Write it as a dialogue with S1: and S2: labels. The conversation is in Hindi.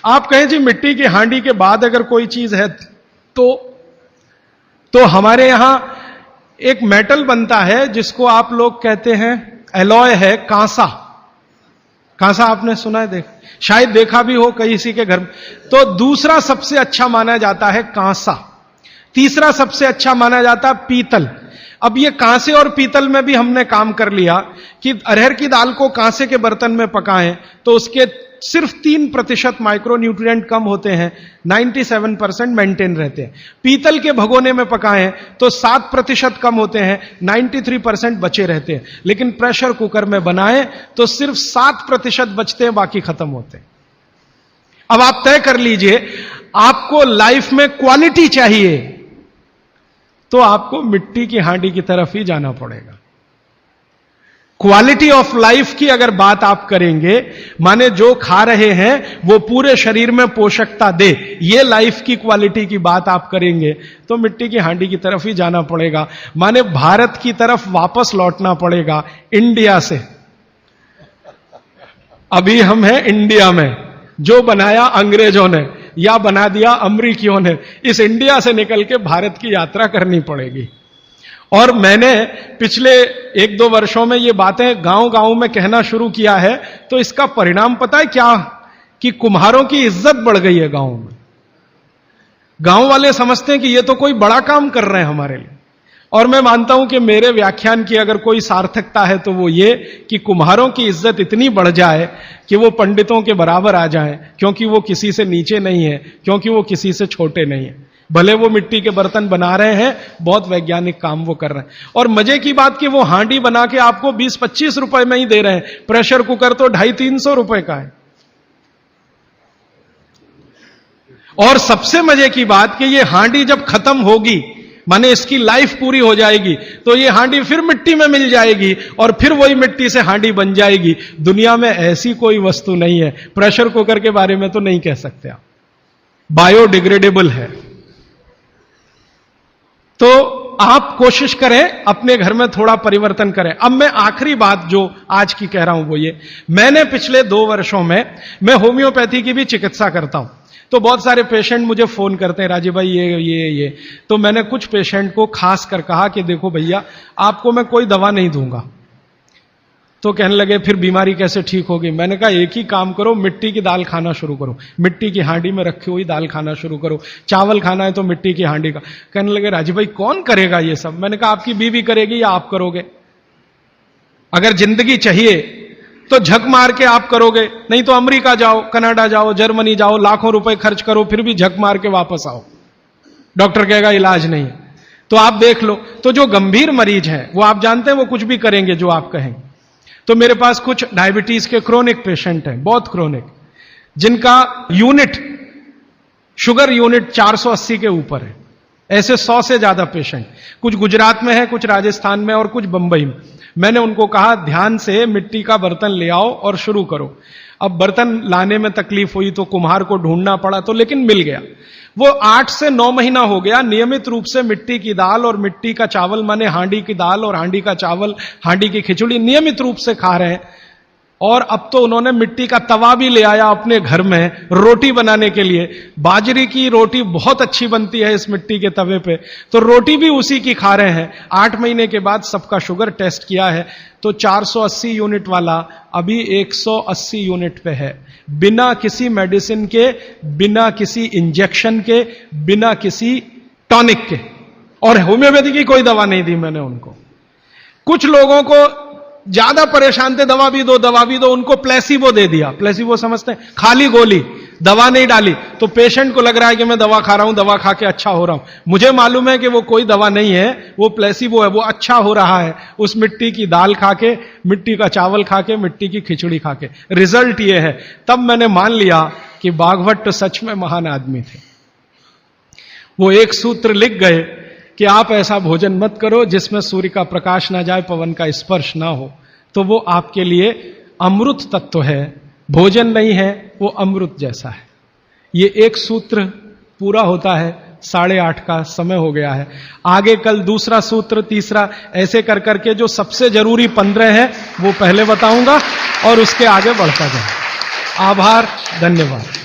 S1: आप कहें जी मिट्टी की हांडी के बाद अगर कोई चीज है तो हमारे यहां एक मेटल बनता है जिसको आप लोग कहते हैं एलॉय है, कांसा। कांसा आपने सुना है, शायद देखा भी हो किसी के घर में। तो दूसरा सबसे अच्छा माना जाता है कांसा, तीसरा सबसे अच्छा माना जाता है पीतल। अब ये कांसे और पीतल में भी हमने काम कर लिया कि अरहर की दाल को कांसे के बर्तन में पकाएं तो उसके सिर्फ 3% माइक्रोन्यूट्रिएंट कम होते हैं, 97% मेंटेन रहते हैं। पीतल के भगोने में पकाएं तो 7% कम होते हैं, 93% बचे रहते हैं। लेकिन प्रेशर कुकर में बनाएं तो सिर्फ 7% बचते हैं, बाकी खत्म होते हैं। अब आप तय कर लीजिए, आपको लाइफ में क्वालिटी चाहिए तो आपको मिट्टी की हांडी की तरफ ही जाना पड़ेगा। क्वालिटी ऑफ लाइफ की अगर बात आप करेंगे, माने जो खा रहे हैं वो पूरे शरीर में पोषकता दे, ये लाइफ की क्वालिटी की बात आप करेंगे तो मिट्टी की हांडी की तरफ ही जाना पड़ेगा। माने भारत की तरफ वापस लौटना पड़ेगा, इंडिया से। अभी हम हैं इंडिया में, जो बनाया अंग्रेजों ने या बना दिया अमरीकियों ने, इस इंडिया से निकल के भारत की यात्रा करनी पड़ेगी। और मैंने पिछले 1-2 वर्षों में ये बातें गांव-गांव में कहना शुरू किया है, तो इसका परिणाम पता है क्या? कि कुम्हारों की इज्जत बढ़ गई है गांव में। गांव वाले समझते हैं कि ये तो कोई बड़ा काम कर रहे हैं हमारे लिए। और मैं मानता हूं कि मेरे व्याख्यान की अगर कोई सार्थकता है तो वो ये कि कुम्हारों की इज्जत इतनी बढ़ जाए कि वो पंडितों के बराबर आ जाएं, क्योंकि वो किसी से नीचे नहीं है, क्योंकि वो किसी से छोटे नहीं है। भले वो मिट्टी के बर्तन बना रहे हैं, बहुत वैज्ञानिक काम वो कर रहे हैं। और मजे की बात कि वो हांडी बना के आपको 20-25 रुपए में ही दे रहे हैं, प्रेशर कुकर तो 250-300 रुपए का है। और सबसे मजे की बात कि ये हांडी जब खत्म होगी, माने इसकी लाइफ पूरी हो जाएगी, तो ये हांडी फिर मिट्टी में मिल जाएगी और फिर वही मिट्टी से हांडी बन जाएगी। दुनिया में ऐसी कोई वस्तु नहीं है। प्रेशर कुकर के बारे में तो नहीं कह सकते आप, बायोडिग्रेडेबल है। तो आप कोशिश करें अपने घर में थोड़ा परिवर्तन करें। अब मैं आखिरी बात जो आज की कह रहा हूं वो ये, मैंने पिछले 2 वर्षों में मैं होम्योपैथी की भी चिकित्सा करता हूं। तो बहुत सारे पेशेंट मुझे फोन करते हैं, राजीव भाई ये। तो मैंने कुछ पेशेंट को खास कर कहा कि देखो भैया, आपको मैं कोई दवा नहीं दूंगा। तो कहने लगे फिर बीमारी कैसे ठीक होगी? मैंने कहा एक ही काम करो, मिट्टी की दाल खाना शुरू करो, मिट्टी की हांडी में रखी हुई दाल खाना शुरू करो। चावल खाना है तो मिट्टी की हांडी का। कहने लगे राजीव भाई कौन करेगा ये सब? मैंने कहा आपकी बीवी करेगी या आप करोगे? अगर जिंदगी चाहिए तो झक मार के आप करोगे, नहीं तो अमेरिका जाओ, कनाडा जाओ, जर्मनी जाओ, लाखों रुपए खर्च करो, फिर भी झक मार के वापस आओ, डॉक्टर कहेगा इलाज नहीं। तो आप देख लो, तो जो गंभीर मरीज हैं वो आप जानते हैं वो कुछ भी करेंगे जो आप कहेंगे। तो मेरे पास कुछ डायबिटीज के क्रोनिक पेशेंट हैं, बहुत क्रोनिक, जिनका यूनिट, शुगर यूनिट 480 के ऊपर है। ऐसे 100 से ज्यादा पेशेंट, कुछ गुजरात में है, कुछ राजस्थान में और कुछ बंबई में। मैंने उनको कहा ध्यान से मिट्टी का बर्तन ले आओ और शुरू करो। अब बर्तन लाने में तकलीफ हुई तो कुम्हार को ढूंढना पड़ा, तो लेकिन मिल गया। वो 8 से 9 महीना हो गया नियमित रूप से मिट्टी की दाल और मिट्टी का चावल, माने हांडी की दाल और हांडी का चावल, हांडी की खिचड़ी नियमित रूप से खा रहे हैं। और अब तो उन्होंने मिट्टी का तवा भी ले आया अपने घर में रोटी बनाने के लिए। बाजरे की रोटी बहुत अच्छी बनती है इस मिट्टी के तवे पे, तो रोटी भी उसी की खा रहे हैं। 8 महीने के बाद सबका शुगर टेस्ट किया है तो 480 यूनिट वाला अभी 180 यूनिट पे है, बिना किसी मेडिसिन के, बिना किसी इंजेक्शन के, बिना किसी टॉनिक के। और होम्योपैथी की कोई दवा नहीं दी मैंने उनको। कुछ लोगों को ज्यादा परेशान थे, दवा भी दो, उनको प्लेसिबो दे दिया। प्लेसिबो समझते हैं? खाली गोली, दवा नहीं डाली। तो पेशेंट को लग रहा है कि मैं दवा खा रहा हूं, दवा खा के अच्छा हो रहा हूं। मुझे मालूम है कि वो कोई दवा नहीं है, वो प्लेसिबो है, वो अच्छा हो रहा है उस मिट्टी की दाल खा के, मिट्टी का चावल खा के, मिट्टी की खिचड़ी खा के। रिजल्ट ये है। तब मैंने मान लिया कि बाघभट्ट सच में महान आदमी थे। वो एक सूत्र लिख गए कि आप ऐसा भोजन मत करो जिसमें सूर्य का प्रकाश ना जाए, पवन का स्पर्श ना हो। तो वो आपके लिए अमृत तत्व है, भोजन नहीं है, वो अमृत जैसा है। ये एक सूत्र पूरा होता है, 8:30 का समय हो गया है। आगे कल दूसरा सूत्र, तीसरा, ऐसे कर करके जो सबसे जरूरी 15 है वो पहले बताऊंगा और उसके आगे बढ़ता जाए। आभार, धन्यवाद।